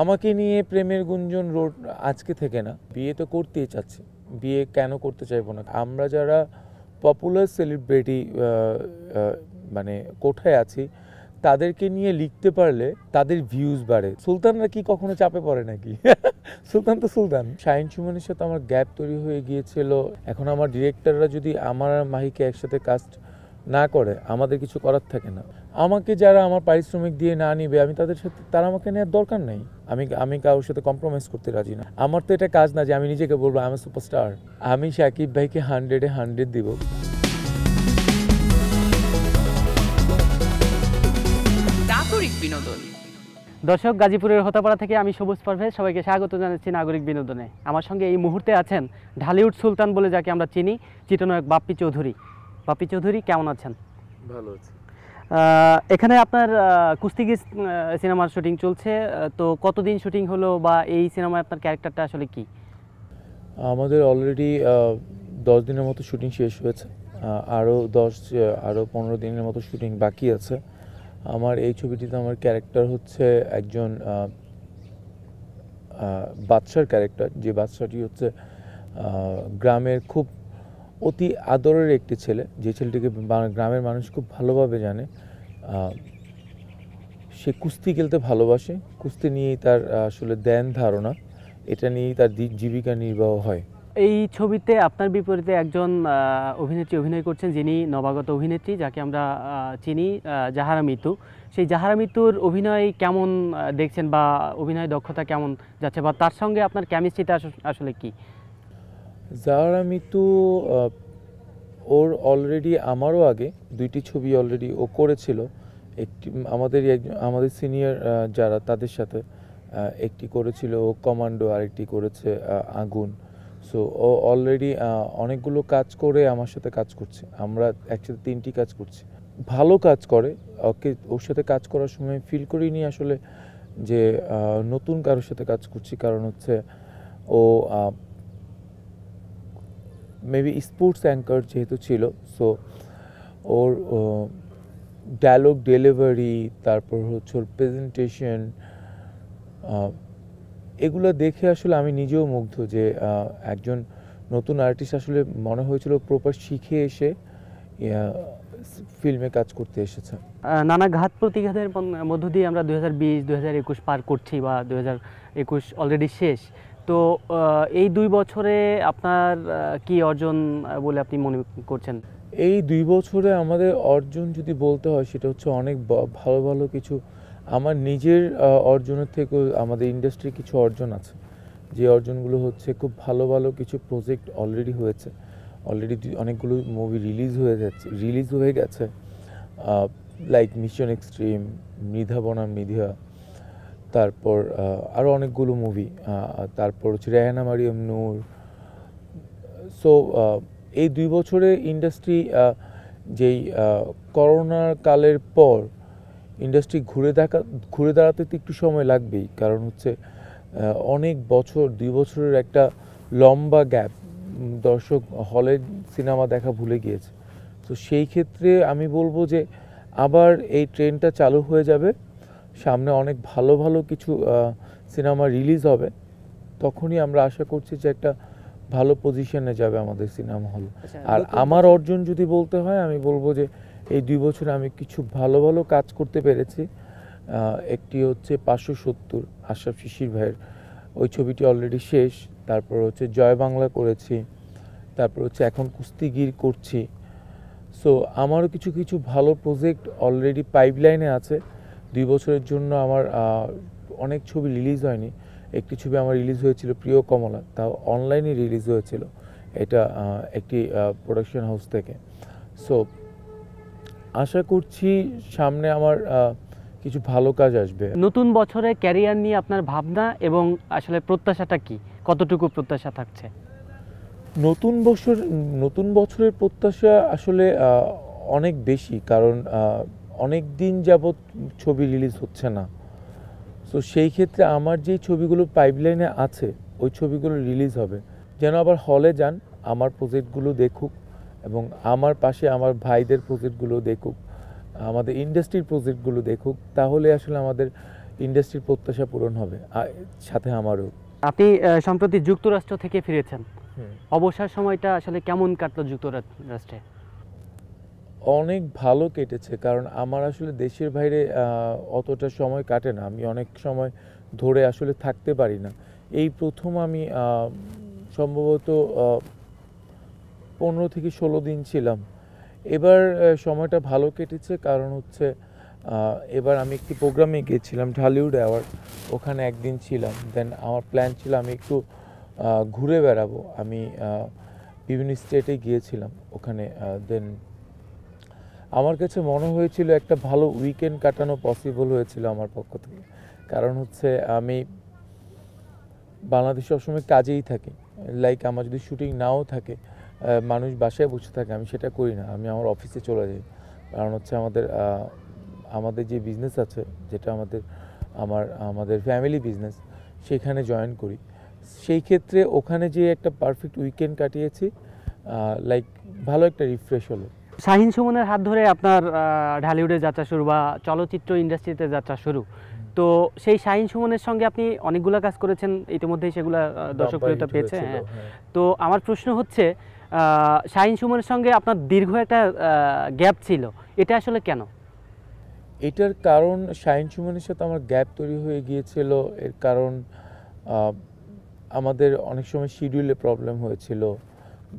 আমাকে নিয়ে প্রেমের গুঞ্জন রোড আজকে থেকে না, বিয়ে তো করতেই চাচ্ছি, বিয়ে কেন করতে চাইবো না। আমরা যারা পপুলার সেলিব্রিটি মানে কোঠায় আছি, তাদেরকে নিয়ে লিখতে পারলে তাদের ভিউজ বাড়ে। সুলতানরা কি কখনো চাপে পড়ে নাকি? সুলতান তো সুলতান। শাহিন সুমনের সাথে আমার গ্যাপ তৈরি হয়ে গিয়েছিল। এখন আমার ডিরেক্টররা যদি আমার আর মাহিকে একসাথে কাস্ট না করে, আমাদের কিছু করার থাকে না। আমাকে যারা আমার পারিশ্রমিক দিয়ে না নিবে, আমি তাদের সাথে, তারা আমাকে নেওয়ার দরকার নেই। আমি কারোর সাথে কম্প্রোমাইজ করতে রাজি না। আমার তো এটা কাজ না যে আমি নিজেকে বলবো আমি সুপারস্টার। আমি শাকিব ভাইকে 100-এ 100 দিব। দর্শক, গাজীপুরের হতাপাড়া থেকে আমি সবুজ পারভেজ, সবাইকে স্বাগত জানাচ্ছি নাগরিক বিনোদনে। আমার সঙ্গে এই মুহূর্তে আছেন ঢালিউড সুলতান বলে যাকে আমরা চিনি, চিত্রনায়ক বাপ্পি চৌধুরী। বাপ্পি চৌধুরী, কেমন আছেন? ভালো আছে। এখানে আপনার কুস্তিগির সিনেমার শুটিং চলছে, তো কতদিন শুটিং হলো বা এই সিনেমায় আপনার ক্যারেক্টারটা আসলে কি? আমাদের অলরেডি 10 দিনের মতো শুটিং শেষ হয়েছে। আরও 15 দিনের মতো শুটিং বাকি আছে। আমার এই ছবিটিতে আমার ক্যারেক্টার হচ্ছে একজন বাদশার ক্যারেক্টার, যে বাদশাটি হচ্ছে গ্রামের খুব অতি আদরের একটি ছেলে, যে ছেলেটিকে গ্রামের মানুষ খুব ভালোভাবে জানে। সে কুস্তি খেলতে ভালোবাসে, কুস্তি নিয়েই তার আসলে ধ্যান ধারণা, এটা নিয়েই তার জীবিকা নির্বাহ হয়। এই ছবিতে আপনার বিপরীতে একজন অভিনেত্রী অভিনয় করছেন, যিনি নবাগত অভিনেত্রী, যাকে আমরা চিনি, জাহারা মিতু। সেই জাহারা মিতুর অভিনয় কেমন দেখছেন, বা অভিনয় দক্ষতা কেমন যাচ্ছে, বা তার সঙ্গে আপনার কেমিস্ট্রিটা আসলে কি? জাহারা মিতু ওর অলরেডি আমারও আগে 2টি ছবি অলরেডি ও করেছিল। একটি আমাদের সিনিয়র যারা, তাদের সাথে একটি করেছিল ও কমান্ডো, আরেকটি করেছে আগুন। সো ও অলরেডি অনেকগুলো কাজ করে আমার সাথে কাজ করছে। আমরা একসাথে 3টি কাজ করছি। ভালো কাজ করে। ওর সাথে কাজ করার সময় ফিল করিনি আসলে যে নতুন কারোর সাথে কাজ করছি, কারণ হচ্ছে ও মেবি স্পোর্টস অ্যাঙ্কার যেহেতু ছিল, সো ওর ডায়লগ ডেলিভারি, তারপর হচ্ছে ওর প্রেজেন্টেশন, এগুলো দেখে আসলে আমি নিজেও মুগ্ধ যে একজন নতুন আর্টিস্ট আসলে মনে হয়েছিল প্রপার শিখে এসে ফিল্মে কাজ করতে এসেছে। নানা ঘাত প্রতিঘাতের মধ্য দিয়ে আমরা 2020-2021 পার করছি, বা 2021 অলরেডি শেষ। তো এই 2 বছরে আপনার কি অর্জন বলে আপনি মনে করছেন? এই 2 বছরে আমাদের অর্জন যদি বলতে হয়, সেটা হচ্ছে অনেক ভালো ভালো কিছু। আমার নিজের অর্জনের থেকেও আমাদের ইন্ডাস্ট্রির কিছু অর্জন আছে, যে অর্জনগুলো হচ্ছে খুব ভালো ভালো কিছু প্রজেক্ট অলরেডি হয়েছে। অলরেডি অনেকগুলো মুভি রিলিজ হয়ে গেছে, লাইক মিশন এক্সট্রিম, মৃধা বনাম মৃধা, তারপর আরও অনেকগুলো মুভি, তারপর হচ্ছে রেহানা মারিয়াম নূর। সো এই 2 বছরে ইন্ডাস্ট্রি, যেই করোনার কালের পর ইন্ডাস্ট্রি ঘুরে দাঁড়াতে তো একটু সময় লাগবেই, কারণ হচ্ছে অনেক বছর, 2 বছরের একটা লম্বা গ্যাপ, দর্শক হলে সিনেমা দেখা ভুলে গিয়েছে। তো সেই ক্ষেত্রে আমি বলবো যে আবার এই ট্রেনটা চালু হয়ে যাবে, সামনে অনেক ভালো ভালো কিছু সিনেমা রিলিজ হবে, তখনই আমরা আশা করছি যে একটা ভালো পজিশনে যাবে আমাদের সিনেমা হল। আর আমার অর্জন যদি বলতে হয়, আমি বলবো যে এই 2 বছরে আমি কিছু ভালো ভালো কাজ করতে পেরেছি। একটি হচ্ছে 570 আশরাফ শিশির ভাইয়ের, ওই ছবিটি অলরেডি শেষ। তারপর হচ্ছে জয় বাংলা করেছি, তারপর হচ্ছে এখন কুস্তিগির করছি। সো আমারও কিছু কিছু ভালো প্রজেক্ট অলরেডি পাইপলাইনে আছে। 2 বছরের জন্য আমার অনেক ছবি রিলিজ হয়নি। একটি ছবি আমার রিলিজ হয়েছিল, প্রিয় কমলা, তাও অনলাইনে রিলিজ হয়েছিল, এটা একটি প্রোডাকশন হাউস থেকে। সো আশা করছি সামনে আমার কিছু ভালো কাজ আসবে। নতুন বছরে ক্যারিয়ার নিয়ে আপনার ভাবনা এবং আসলে প্রত্যাশাটা কি, কতটুকু প্রত্যাশা থাকছে? নতুন বছরের প্রত্যাশা আসলে অনেক বেশি, কারণ অনেক দিন যাবৎ ছবি রিলিজ হচ্ছে না। সো সেই ক্ষেত্রে আমার যেই ছবিগুলো পাইপলাইনে আছে, ওই ছবিগুলো রিলিজ হবে, যেন আবার হলে যান, আমার প্রজেক্টগুলো দেখুক, এবং আমার পাশে আমার ভাইদের প্রজেক্টগুলো দেখুক, আমাদের ইন্ডাস্ট্রির প্রজেক্টগুলো দেখুক। তাহলে আসলে আমাদের ইন্ডাস্ট্রির প্রত্যাশা পূরণ হবে, সাথে আমারও। আপনি সম্প্রতি যুক্তরাষ্ট্র থেকে ফিরেছেন, হুম। অবসর সময়টা আসলে কেমন কাটলো যুক্তরাষ্ট্রে? অনেক ভালো কেটেছে, কারণ আমার আসলে দেশের বাইরে অতটা সময় কাটে না, আমি অনেক সময় ধরে আসলে থাকতে পারি না। এই প্রথম আমি সম্ভবত 15 থেকে 16 দিন ছিলাম। এবার সময়টা ভালো কেটেছে, কারণ হচ্ছে এবার আমি একটি প্রোগ্রামে গিয়েছিলাম, ঢালিউড অ্যাওয়ার্ড, ওখানে একদিন ছিলাম। দেন আমার প্ল্যান ছিল আমি একটু ঘুরে বেড়াবো, আমি বিভিন্ন স্টেটে গিয়েছিলাম ওখানে। দেন আমার কাছে মনে হয়েছিল একটা ভালো উইকেন্ড কাটানো পসিবল হয়েছিল আমার পক্ষ থেকে, কারণ হচ্ছে আমি বাংলাদেশে সবসময় কাজেই থাকি। লাইক আমার যদি শুটিং নাও থাকে, মানুষ বাসায় বসে থাকে, আমি সেটা করি না, আমি আমার অফিসে চলে যাই। কারণ হচ্ছে আমাদের যে বিজনেস আছে, যেটা আমাদের ফ্যামিলি বিজনেস, সেখানে জয়েন করি। সেই ক্ষেত্রে ওখানে যে একটা পারফেক্ট উইকেন্ড কাটিয়েছি, লাইক ভালো একটা রিফ্রেশ হলো। শাহিন সুমনের হাত ধরে আপনার ঢালিউডে যাত্রা শুরু বা চলচ্চিত্র ইন্ডাস্ট্রিতে যাত্রা শুরু। তো সেই শাহিন সুমনের সঙ্গে আপনি অনেকগুলো কাজ করেছেন ইতিমধ্যেই, সেগুলো দর্শকপ্রিয়তা পেয়েছে। হ্যাঁ। তো আমার প্রশ্ন হচ্ছে, শাহিন সুমনের সঙ্গে আপনার দীর্ঘ একটা গ্যাপ ছিল, এটা আসলে কেন? এটার কারণ শাহিন সুমনের সাথে আমার গ্যাপ তৈরি হয়ে গিয়েছিল, এর কারণ আমাদের অনেক সময় শিডিউলে প্রবলেম হয়েছিল।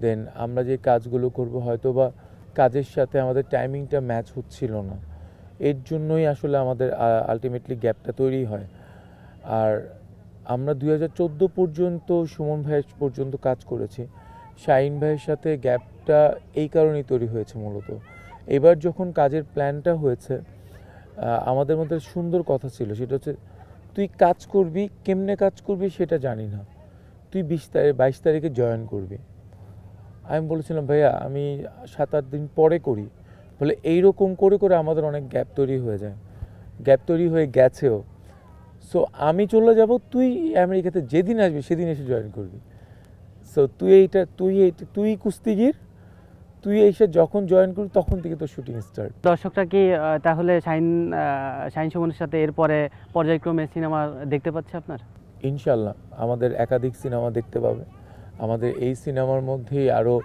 দেন আমরা যে কাজগুলো করব হয়তো বা কাজের সাথে আমাদের টাইমিংটা ম্যাচ হচ্ছিল না, এর জন্যই আসলে আমাদের আলটিমেটলি গ্যাপটা তৈরি হয়। আর আমরা 2014 পর্যন্ত সুমন ভাইয়ের পর্যন্ত কাজ করেছি, শাহিন ভাইয়ের সাথে গ্যাপটা এই কারণেই তৈরি হয়েছে মূলত। এবার যখন কাজের প্ল্যানটা হয়েছে, আমাদের মধ্যে সুন্দর কথা ছিল, সেটা হচ্ছে তুই কাজ করবি, কেমনে কাজ করবি সেটা জানি না, তুই 22 তারিখে জয়েন করবি। আমি বলেছিলাম ভাইয়া আমি 7-8 দিন পরে করি। বলে এইরকম করে করে আমাদের অনেক গ্যাপ তৈরি হয়ে যায়, গ্যাপ তৈরি হয়ে গেছেও। সো আমি চলে যাব, তুই আমেরিকাতে যেদিন আসবি সেদিন এসে জয়েন করবি। সো তুই কুস্তিগির, তুই এসে যখন জয়েন করবি তখন থেকে তোর শুটিং স্টার্ট। দর্শকরা কি তাহলে শাহিন সুমনের সাথে এরপরে পর্যায়ক্রমে সিনেমা দেখতে পাচ্ছে আপনার? ইনশাল্লাহ আমাদের একাধিক সিনেমা দেখতে পাবে। আমাদের এই সিনেমার মধ্যেই আরও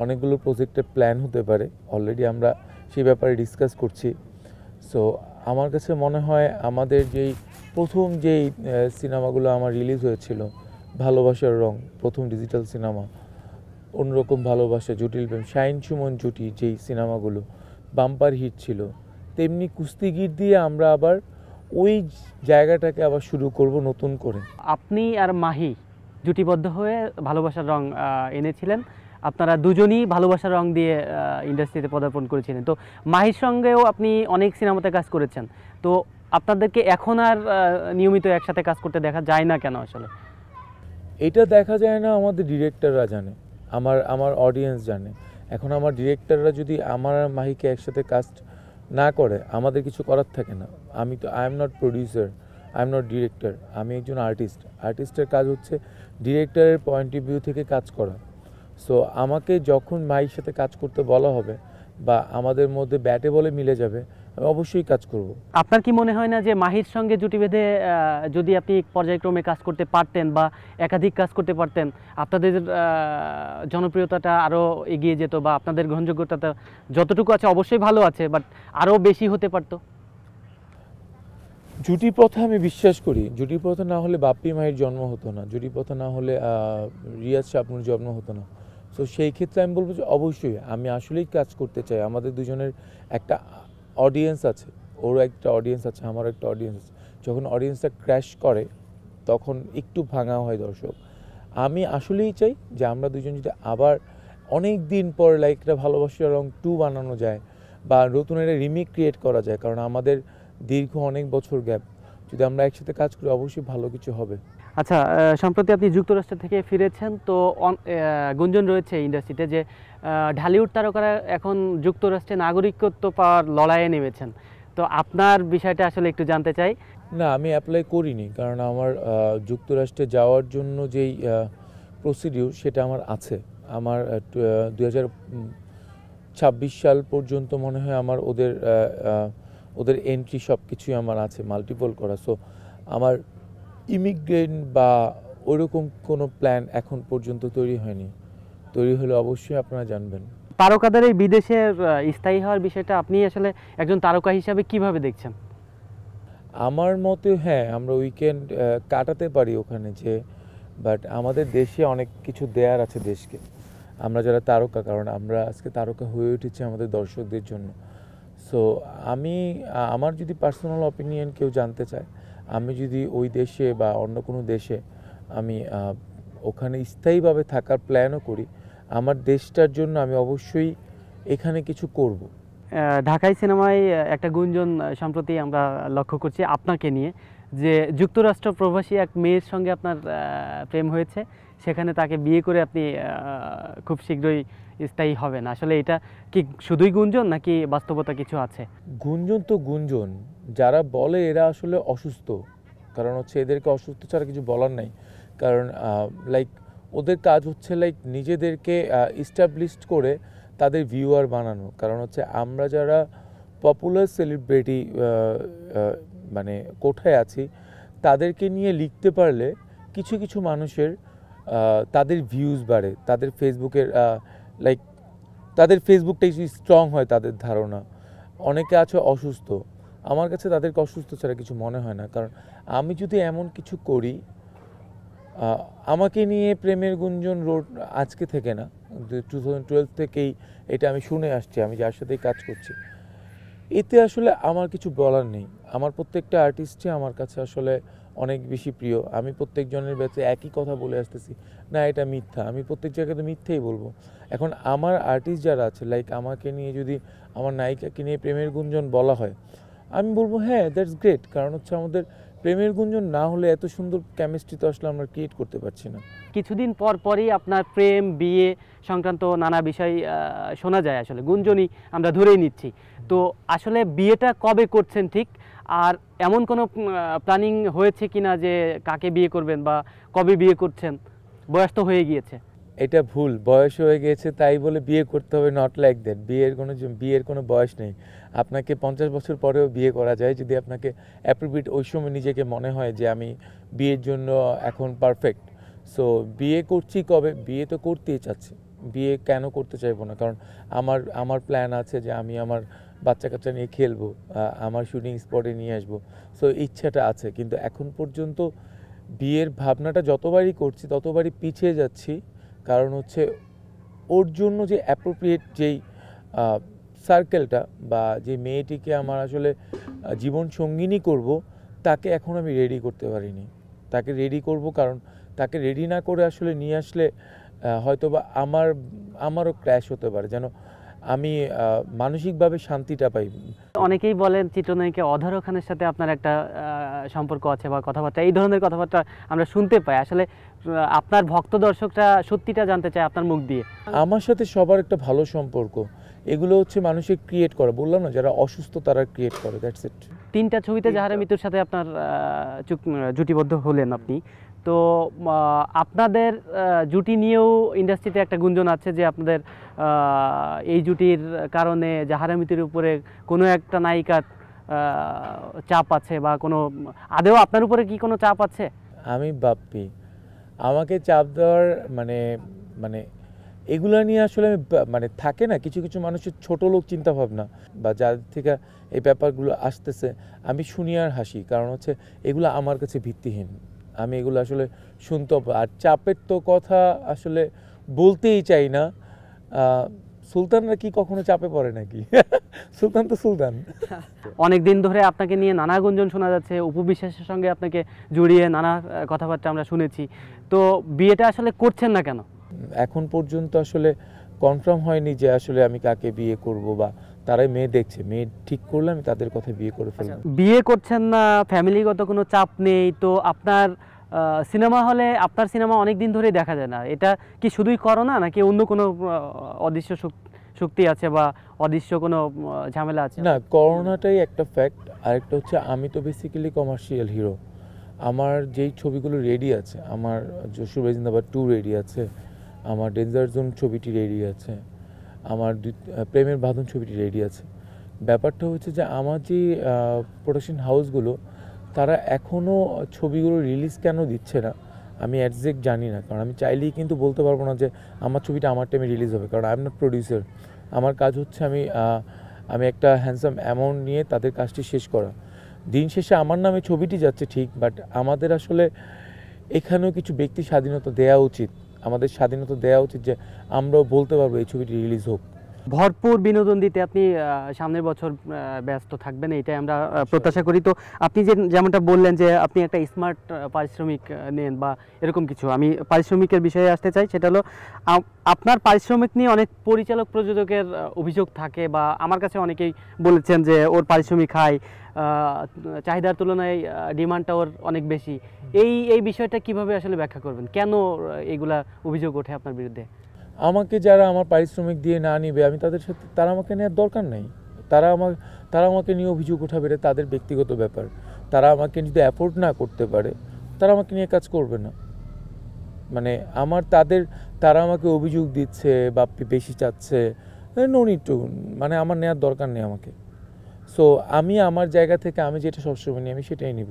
অনেকগুলো প্রজেক্টের প্ল্যান হতে পারে, অলরেডি আমরা সেই ব্যাপারে ডিসকাস করছি। সো আমার কাছে মনে হয় আমাদের প্রথম সিনেমাগুলো আমার রিলিজ হয়েছিল, ভালোবাসার রং, প্রথম ডিজিটাল সিনেমা, অন্যরকম ভালোবাসা, জটিল প্রেম, শাহিন সুমন জুটি, যেই সিনেমাগুলো বাম্পার হিট ছিল, তেমনি কুস্তিগির দিয়ে আমরা আবার ওই জায়গাটাকে আবার শুরু করব নতুন করে। আপনি আর মাহি জুটিবদ্ধ হয়ে ভালোবাসার রং এনেছিলেন, আপনারা দুজনই ভালোবাসার রং দিয়ে ইন্ডাস্ট্রিতে পদার্পণ করেছিলেন। তো মাহির সঙ্গেও আপনি অনেক সিনেমাতে কাজ করেছেন, তো আপনাদেরকে এখন আর নিয়মিত একসাথে কাজ করতে দেখা যায় না কেন আসলে? এটা দেখা যায় না, আমাদের ডিরেক্টররা জানে, আমার অডিয়েন্স জানে। এখন আমার ডিরেক্টররা যদি আমার আর মাহিকে একসাথে কাস্ট না করে, আমাদের কিছু করার থাকে না। I am not producer, I am not director, আমি একজন আর্টিস্টের কাজ হচ্ছে ডিরেক্টরের পয়েন্ট অফ ভিউ থেকে কাজ করা। সো আমাকে যখন মাহির সাথে কাজ করতে বলা হবে বা আমাদের মধ্যে ব্যাটে বলে মিলে যাবে, আমি অবশ্যই কাজ করব। আপনার কি মনে হয় না যে মাহির সঙ্গে জুটি বেঁধে যদি আপনি পর্যায়ক্রমে কাজ করতে পারতেন বা একাধিক কাজ করতে পারতেন, আপনাদের জনপ্রিয়তাটা আরও এগিয়ে যেত বা আপনাদের গ্রহণযোগ্যতাটা যতটুকু আছে অবশ্যই ভালো আছে, বাট আরও বেশি হতে পারতো? জুটি প্রথা আমি বিশ্বাস করি, জুটি প্রথা না হলে বাপ্পি মাহির জন্ম হতো না, জুটি প্রথা না হলে রিয়াজ শাবনুর জন্ম হতো না। সো সেই ক্ষেত্রে আমি বলবো যে অবশ্যই আমি আসলেই কাজ করতে চাই। আমাদের দুজনের একটা অডিয়েন্স আছে, ওরও একটা অডিয়েন্স আছে, আমারও একটা অডিয়েন্স আছে। যখন অডিয়েন্সটা ক্র্যাশ করে তখন একটু ভাঙা হয় দর্শক। আমি আসলেই চাই যে আমরা দুজন যদি আবার অনেক দিন পর লাইক একটা ভালোবাসার রং 2 বানানো যায় বা নতুন একটা রিমেক ক্রিয়েট করা যায়, কারণ আমাদের দীর্ঘ অনেক বছর গ্যাপ, যদি আমরা একসাথে কাজ করি অবশ্যই ভালো কিছু হবে। আচ্ছা, সম্প্রতি আপনি যুক্তরাষ্ট্র থেকে ফিরেছেন, তো গুঞ্জন রয়েছে ইন্ডাস্ট্রিতে যে ঢালিউড তারকারা এখন যুক্তরাষ্ট্রে নাগরিকত্ব পাওয়ার লড়াইয়ে নেমেছেন। তো আপনার বিষয়টা আসলে একটু জানতে চাই। না, আমি অ্যাপ্লাই করিনি, কারণ আমার যুক্তরাষ্ট্রে যাওয়ার জন্য যেই প্রসিডিউর সেটা আমার আছে। আমার 2026 সাল পর্যন্ত মনে হয় আমার ওদের এন্ট্রি সব কিছুই আমার আছে মাল্টিপল করা। সো আমার ইমিগ্রেন্ট বা ওরকম কোনো প্ল্যান এখন পর্যন্ত তৈরি হয়নি। তৈরি হলে অবশ্যই আপনারা জানবেন। তারকাদের এই বিদেশে স্থায়ী হওয়ার বিষয়টা আপনি আসলে একজন তারকা হিসাবে কিভাবে দেখছেন? আমার মতে হ্যাঁ, আমরা উইকেন্ড কাটাতে পারি ওখানে যে, বাট আমাদের দেশে অনেক কিছু দেয়ার আছে দেশকে। আমরা যারা তারকা, কারণ আমরা আজকে তারকা হয়ে উঠেছি আমাদের দর্শকদের জন্য। সো আমার যদি পার্সোনাল অপিনিয়ন কেউ জানতে চায়, আমি যদি ওই দেশে বা অন্য কোনো দেশে আমি ওখানে স্থায়ীভাবে থাকার প্ল্যানও করি, আমার দেশটার জন্য আমি অবশ্যই এখানে কিছু করব। ঢাকাই সিনেমায় একটা গুঞ্জন সম্প্রতি আমরা লক্ষ্য করছি আপনাকে নিয়ে, যে যুক্তরাষ্ট্র প্রবাসী এক মেয়ের সঙ্গে আপনার প্রেম হয়েছে, সেখানে তাকে বিয়ে করে আপনি খুব শীঘ্রই স্থায়ী হবেন। আসলে এটা কি শুধুই গুঞ্জন নাকি বাস্তবতা কিছু আছে? গুঞ্জন তো গুঞ্জন, যারা বলে এরা আসলে অসুস্থ। কারণ হচ্ছে এদেরকে অসুস্থ ছাড়া কিছু বলার নাই। কারণ লাইক ওদের কাজ হচ্ছে লাইক নিজেদেরকে ইস্টাবলিশড করে তাদের ভিউয়ার বানানো। কারণ হচ্ছে আমরা যারা পপুলার সেলিব্রিটি মানে কোঠায় আছি, তাদেরকে নিয়ে লিখতে পারলে কিছু কিছু মানুষের তাদের ভিউজ বাড়ে, তাদের ফেসবুকের লাইক তাদের ফেসবুকটাই স্ট্রং হয়, তাদের ধারণা। অনেকে আছে অসুস্থ, আমার কাছে তাদেরকে অসুস্থ ছাড়া কিছু মনে হয় না। কারণ আমি যদি এমন কিছু করি, আমাকে নিয়ে প্রেমের গুঞ্জন রোড আজকে থেকে না, 2012 থেকেই এটা আমি শুনে আসছি, আমি যার সাথেই কাজ করছি। এতে আসলে আমার কিছু বলার নেই। আমার প্রত্যেকটা আর্টিস্টই আমার কাছে আসলে অনেক বেশি প্রিয়। আমি প্রত্যেকজনের ব্যাপারে একই কথা বলে আসতেছি, না এটা মিথ্যা, আমি প্রত্যেক জায়গায় তো মিথ্যেই বলবো। এখন আমার আর্টিস্ট যারা আছে, লাইক আমাকে নিয়ে যদি আমার নায়িকাকে নিয়ে প্রেমের গুঞ্জন বলা হয়, আমি বলবো হ্যাঁ, দ্যাটস গ্রেট। কারণ হচ্ছে আমাদের প্রেমের গুঞ্জন না হলে এত সুন্দর কেমিস্ট্রি তো আসলে আমরা ক্রিয়েট করতে পারছি না। কিছুদিন পর পরই আপনার প্রেম বিয়ে সংক্রান্ত নানা বিষয় শোনা যায়, আসলে গুঞ্জনই আমরা ধরেই নিচ্ছি। তো আসলে বিয়েটা কবে করছেন ঠিক, আর এমন কোনো প্ল্যানিং হয়েছে কিনা যে কাকে বিয়ে করবেন বা কবে বিয়ে করছেন? বয়স তো হয়ে গিয়েছে। এটা ভুল, বয়স হয়ে গেছে তাই বলে বিয়ে করতে হবে, নট লাইক দ্যাট। বিয়ের কোনো বয়স নেই। আপনাকে 50 বছর পরেও বিয়ে করা যায়, যদি আপনাকে অ্যাপ্রোপ্রিয়েট ওই সময় নিজেকে মনে হয় যে আমি বিয়ের জন্য এখন পারফেক্ট। সো বিয়ে করছি কবে? বিয়ে তো করতেই চাচ্ছি। বিয়ে কেন করতে চাইবো না? কারণ আমার প্ল্যান আছে যে আমি আমার বাচ্চা কাচ্চা নিয়ে খেলবো, আমার শুটিং স্পটে নিয়ে আসবো। সো ইচ্ছাটা আছে, কিন্তু এখন পর্যন্ত বিয়ের ভাবনাটা যতবারই করছি ততবারই পিছিয়ে যাচ্ছি। কারণ হচ্ছে ওর জন্য যে অ্যাপ্রোপ্রিয়েট যেই সার্কেলটা বা যে মেয়েটিকে আমার আসলে জীবন সঙ্গিনী করব, তাকে এখন আমি রেডি করতে পারিনি। তাকে রেডি করব, কারণ তাকে রেডি না করে আসলে নিয়ে আসলে হয়তোবা আমারও ক্র্যাশ হতে পারে, যেন আমি মানসিকভাবে শান্তিটা পাই। অনেকেই বলেন চিত্রনায়িকা অধরা খানের সাথে আপনার একটা সম্পর্ক আছে বা কথাবার্তা, এই ধরনের কথাবার্তা আমরা শুনতে পাই। আসলে আপনার ভক্ত দর্শকরা সত্যিটা জানতে চায় আপনার মুখ দিয়ে। আমার সাথে সবার একটা ভালো সম্পর্ক। এগুলো হচ্ছে মানুষের ক্রিয়েট করা, বললাম না, যারা অসুস্থ তারা ক্রিয়েট করে, দ্যাটস ইট। 3টা ছবিতে জাহারা মিতুর সাথে আপনার জুটিবদ্ধ হলেন আপনি। তো আপনাদের জুটি নিয়েও ইন্ডাস্ট্রিতে একটা গুঞ্জন আছে যে আপনাদের এই জুটির কারণে জাহারা মিতুর উপরে কোনো একটা নায়িকার চাপ আছে বা কোনো, আদেও আপনার উপরে কি কোনো চাপ আছে? আমি বাপ্পি, আমাকে চাপ দেওয়ার মানে মানে এগুলো নিয়ে আসলে আমি মানে থাকে না কিছু কিছু মানুষের ছোট লোক চিন্তা ভাবনা বা যাদের থেকে এই ব্যাপারগুলো আসতেছে, আমি শুনি আর হাসি। কারণ হচ্ছে এগুলো আমার কাছে ভিত্তিহীন, আমি এগুলো আসলে শুনতে, আর চাপের তো কথা আসলে বলতেই চাই না। সুলতানরা কি কখনো চাপে পড়ে নাকি? সুলতান তো সুলতান। অনেক দিন ধরে আপনাকে নিয়ে নানা গুঞ্জন শোনা যাচ্ছে, উপবিশ্বাসের সঙ্গে আপনাকে জড়িয়ে নানা কথাবার্তা আমরা শুনেছি। তো বিয়েটা আসলে করছেন না কেন? এখন পর্যন্ত আসলে কনফার্ম হয়নি যে আসলে আমি কাকে বিয়ে করব, বা তারাই মেয়ে দেখছে, মেয়ে ঠিক করলে আমি তাদের কথা বিয়ে করে ফেলবো। বিয়ে করছেন না, ফ্যামিলিগত কোনো চাপ নেই, তো আপনার সিনেমা হলে আপনার সিনেমা অনেক দিন ধরেই দেখা যায় না, এটা কি শুধুই করোনা নাকি অন্য কোনো অদৃশ্য শক্তি আছে বা অদৃশ্য কোনো ঝামেলা আছে? না, করোনাটাই একটা ফ্যাক্ট। আরেকটা হচ্ছে আমি তো বেসিক্যালি কমার্শিয়াল হিরো। আমার যেই ছবিগুলো রেডি আছে, আমার যশোর জিন্দাবাদ 2 রেডি আছে, আমার ডেঞ্জার জোন ছবিটি রেডি আছে, আমার প্রেমের বাঁধন ছবিটি রেডি আছে, ব্যাপারটা হচ্ছে যে আমার যে প্রোডাকশন হাউসগুলো তারা এখনও ছবিগুলো রিলিজ কেন দিচ্ছে না আমি একজ্যাক্ট জানি না, কারণ আমি চাইলেই কিন্তু বলতে পারবো না যে আমার ছবিটা আমার টাইমে রিলিজ হবে, কারণ আই এম নট প্রডিউসার। আমার কাজ হচ্ছে আমি একটা হ্যান্ডসাম অ্যামাউন্ট নিয়ে তাদের কাজটি শেষ করা। দিন শেষে আমার নামে ছবিটি যাচ্ছে ঠিক, বাট আমাদের আসলে এখানেও কিছু ব্যক্তি স্বাধীনতা দেওয়া উচিত, আমাদের স্বাধীনতা দেওয়া উচিত যে আমরাও বলতে পারবো এই ছবিটি রিলিজ হোক। ভরপুর বিনোদন দিতে আপনি সামনের বছর ব্যস্ত থাকবেন, এটাই আমরা প্রত্যাশা করি। তো আপনি যেমনটা বললেন যে আপনি একটা স্মার্ট পারিশ্রমিক নেন বা এরকম কিছু, আমি পারিশ্রমিকের বিষয়ে আসতে চাই। সেটা হলো আপনার পারিশ্রমিক নিয়ে অনেক পরিচালক প্রযোজকের অভিযোগ থাকে, বা আমার কাছে অনেকেই বলেছেন যে ওর পারিশ্রমিক হাই, চাহিদার তুলনায় ডিমান্ডটা ওর অনেক বেশি। এই বিষয়টা কিভাবে আসলে ব্যাখ্যা করবেন, কেন এইগুলা অভিযোগ ওঠে আপনার বিরুদ্ধে? আমাকে যারা আমার পারিশ্রমিক দিয়ে না নিবে আমি তাদের সাথে, তারা আমাকে নেওয়ার দরকার নেই। তারা আমাকে নিয়ে অভিযোগ ওঠাবে, এটা তাদের ব্যক্তিগত ব্যাপার। তারা আমাকে যদি অ্যাফোর্ড না করতে পারে তারা আমাকে নিয়ে কাজ করবে না। মানে তারা আমাকে অভিযোগ দিচ্ছে বা বেশি চাচ্ছে, নো নিড টু, মানে আমার নেওয়ার দরকার নেই আমাকে। সো আমি আমার জায়গা থেকে আমি যেটা সবসময় নিই আমি সেটাই নিব,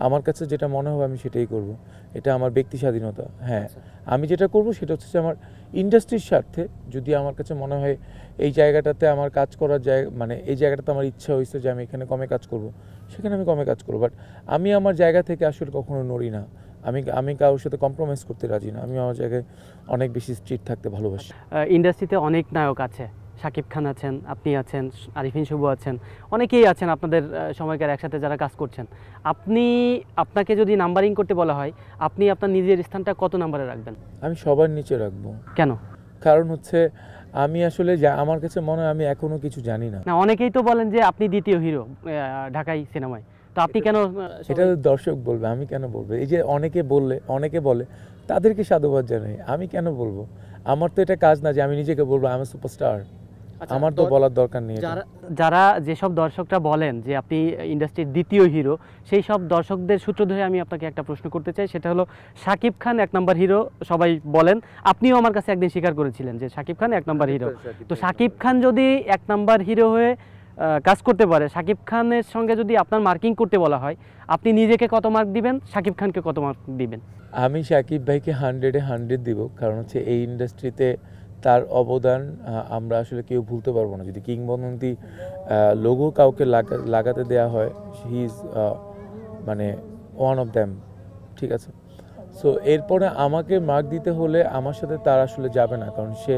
আমার কাছে যেটা মনে হবে আমি সেটাই করব, এটা আমার ব্যক্তি স্বাধীনতা। হ্যাঁ, আমি যেটা করব সেটা হচ্ছে যে আমার ইন্ডাস্ট্রির স্বার্থে যদি আমার কাছে মনে হয় এই জায়গাটাতে আমার কাজ করার জায়গা, মানে এই জায়গাটাতে আমার ইচ্ছা হয়েছে যে আমি এখানে কমে কাজ করব, সেখানে আমি কমে কাজ করব। বাট আমি আমার জায়গা থেকে আসলে কখনো নড়ি না, আমি কারোর সাথে কম্প্রোমাইজ করতে রাজি না। আমি আমার জায়গায় অনেক বেশি স্ট্রিক্ট থাকতে ভালোবাসি। ইন্ডাস্ট্রিতে অনেক নায়ক আছে, শাকিব খান আছেন, আপনি আছেন, আরিফিন শুভ আছেন, অনেকেই আছেন আপনাদের সময়কার একসাথে যারা কাজ করছেন। আপনাকে যদি নাম্বারিং করতে বলা হয়, আপনি আপনার নিজের স্থানটা কত নাম্বারে রাখবেন? আমি সবার নিচে রাখবো। কেন? কারণ হচ্ছে আমি আসলে আমার কাছে মনে হয় আমি এখনো কিছু জানি না। না, অনেকেই তো বলেন যে আপনি দ্বিতীয় হিরো ঢাকাই সিনেমায়, তো আপনি কেন? এটা দর্শক বলবে, আমি কেন বলবো? এই যে অনেকে বলে তাদেরকে সাধুবাদ জানাই, আমি কেন বলবো? আমার তো এটা কাজ না যে আমি নিজেকে বলবো আমি সুপারস্টার, আমার তো বলার দরকার নেই। যারা যেসব দর্শকরা বলেন যে আপনি ইন্ডাস্ট্রির দ্বিতীয় হিরো, সেই সব দর্শকদের সূত্র ধরে আমি আপনাকে একটা প্রশ্ন করতে চাই। সেটা হলো, শাকিব খান 1 নাম্বার হিরো সবাই বলেন, আপনিও আমার কাছে একদিন স্বীকার করেছিলেন যে শাকিব খান 1 নাম্বার হিরো। তো শাকিব খান যদি 1 নাম্বার হিরো হয়ে কাজ করতে পারে, শাকিব খানের সঙ্গে যদি আপনার মার্কিং করতে বলা হয়, আপনি নিজেকে কত মার্ক দিবেন, শাকিব খানকে কত মার্ক দিবেন? আমি শাকিব ভাইকে 100-এ 100 দিব, কারণ হচ্ছে এই ইন্ডাস্ট্রিতে তার অবদান আমরা আসলে কেউ ভুলতে পারবো না। যদি কিংবদন্তি লোগো কাউকে লাগাতে দেওয়া হয়, হি ইজ মানে ওয়ান অফ দ্যাম, ঠিক আছে? সো এরপরে আমাকে মার্ক দিতে হলে আমার সাথে তার আসলে যাবে না, কারণ সে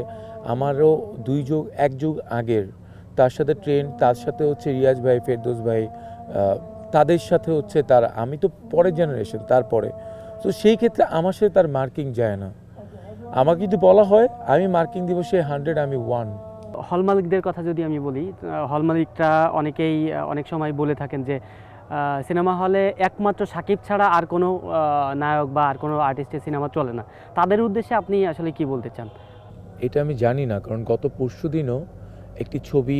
আমারও 1 যুগ আগের, তার সাথে তার সাথে হচ্ছে রিয়াজ ভাই, ফেরদৌস ভাই, তাদের সাথে হচ্ছে আমি তো পরের জেনারেশন, তারপরে। তো সেই ক্ষেত্রে আমার সাথে তার মার্কিং যায় না। আমাকে যদি বলা হয় আমি মার্কিং দিব, সে 100, আমি 1। হল মালিকদের কথা যদি আমি বলি, হল মালিকরা অনেকেই অনেক সময় বলে থাকেন যে সিনেমা হলে একমাত্র শাকিব ছাড়া আর কোনো নায়ক বা আর কোনো আর্টিস্টের সিনেমা চলে না। তাদের উদ্দেশ্যে আপনি আসলে কি বলতে চান? এটা আমি জানি না, কারণ গত পরশুদিনও একটি ছবি,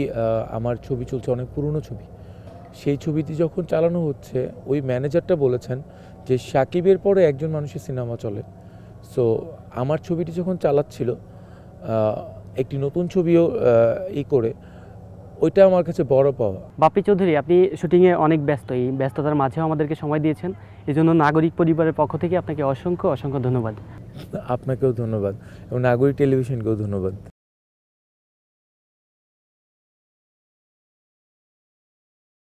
আমার ছবি চলছে, অনেক পুরনো ছবি, সেই ছবিটি যখন চালানো হচ্ছে ওই ম্যানেজারটা বলেছেন যে শাকিবের পরে একজন মানুষের সিনেমা চলে। সো আমার ছবিটি যখন চালাচ্ছিল একটি নতুন ছবিও করে, ওইটা আমার কাছে বড় পাওয়া। বাপ্পি চৌধুরী, আপনি শুটিংয়ে অনেক ব্যস্ত, এই ব্যস্ততার মাঝেও আমাদেরকে সময় দিয়েছেন, এই জন্য নাগরিক পরিবারের পক্ষ থেকে আপনাকে অসংখ্য ধন্যবাদ। আপনাকেও ধন্যবাদ এবং নাগরিক টেলিভিশনকেও ধন্যবাদ।